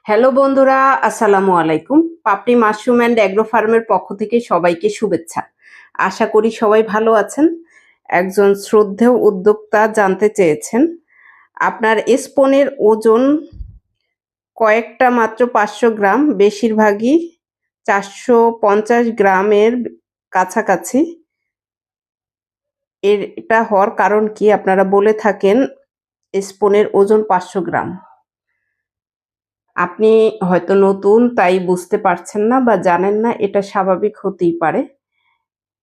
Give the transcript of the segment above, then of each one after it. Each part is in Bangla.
হ্যালো বন্ধুরা, আসসালামু আলাইকুম। পাপড়ি মাশরুম অ্যান্ড অ্যাগ্রো ফার্মের পক্ষ থেকে সবাইকে শুভেচ্ছা। আশা করি সবাই ভালো আছেন। একজন শ্রদ্ধেয় উদ্যোক্তা জানতে চেয়েছেন আপনার স্পনের ওজন কয়েকটা মাত্র 500 গ্রাম, বেশিরভাগই 450 গ্রামের কাছাকাছি। এটা হওয়ার কারণ কি? আপনারা বলে থাকেন স্পনের ওজন 500 গ্রাম। আপনি হয়তো নতুন তাই বুঝতে পারছেন না বা জানেন না, এটা স্বাভাবিক হতেই পারে।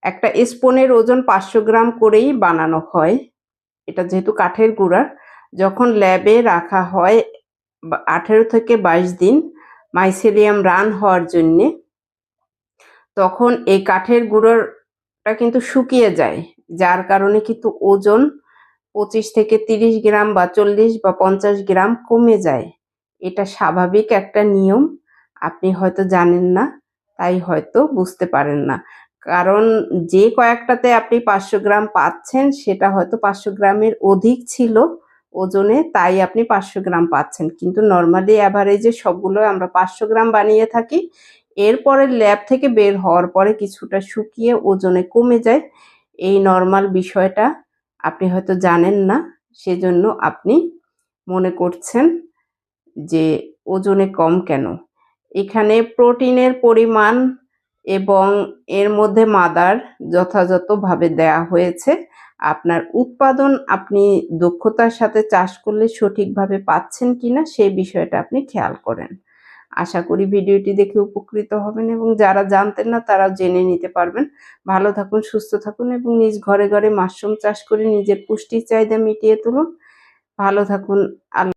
একটা স্পুনের ওজন 500 গ্রাম করেই বানানো হয়। এটা যেহেতু কাঠের গুঁড়া, যখন ল্যাবে রাখা হয় 18 থেকে 22 দিন মাইসেলিয়াম রান হওয়ার জন্যে, তখন এই কাঠের গুঁড়োটা কিন্তু শুকিয়ে যায়, যার কারণে কিন্তু ওজন 25 থেকে 30 গ্রাম বা 40 বা 50 গ্রাম কমে যায়। এটা স্বাভাবিক একটা নিয়ম। আপনি হয়তো জানেন না, তাই হয়তো বুঝতে পারেন না। কারণ যে কয়েকটাতে আপনি 500 গ্রাম পাচ্ছেন সেটা হয়তো 500 গ্রামের অধিক ছিল ওজনে, তাই আপনি 500 গ্রাম পাচ্ছেন। কিন্তু নর্মালি অ্যাভারেজে সবগুলো আমরা 500 গ্রাম বানিয়ে থাকি। এরপরে ল্যাব থেকে বের হওয়ার পরে কিছুটা শুকিয়ে ওজনে কমে যায়। এই নর্মাল বিষয়টা আপনি হয়তো জানেন না, সেজন্য আপনি মনে করছেন যে ওজনে কম কেন। এখানে প্রোটিনের পরিমাণ এবং এর মধ্যে মাদার যথাযথভাবে দেয়া হয়েছে। আপনার উৎপাদন আপনি দক্ষতার সাথে চাষ করলে সঠিকভাবে পাচ্ছেন কিনা সেই বিষয়টা আপনি খেয়াল করেন। আশা করি ভিডিওটি দেখে উপকৃত হবেন এবং যারা জানতেন না তারাও জেনে নিতে পারবেন। ভালো থাকুন, সুস্থ থাকুন এবং নিজ ঘরে ঘরে মাশরুম চাষ করে নিজের পুষ্টির চাহিদা মিটিয়ে তুলুন। ভালো থাকুন।